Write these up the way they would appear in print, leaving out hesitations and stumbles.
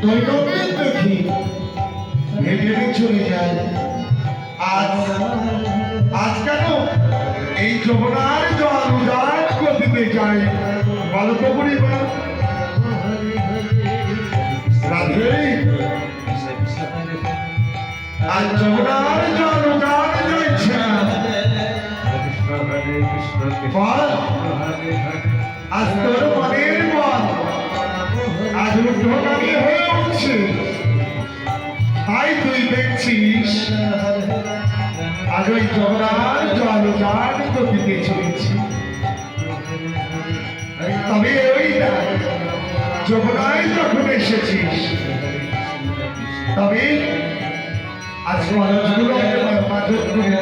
দৈনন্দিন দেখি ভেবে চলে যায়। আজ কেন এই যমুনার জল উদার গতিতে যায় বলো তো পরিবার? রাধে আজ যমুনার জল উদার যাচ্ছে না। আজ তোর মনের বল আজ উদ্ভগামী হয়ে উঠছে। তাই তুই দেখছিস আজ ওই যমুনার জল উদার গতিতে চলেছে। তবে ওই যমুনায় যখন এসেছিস তবে আজ মানুষগুলোকে মাদক করে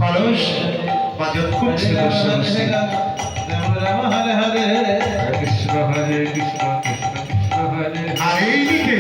কলস বাজত করছে আর এইদিকে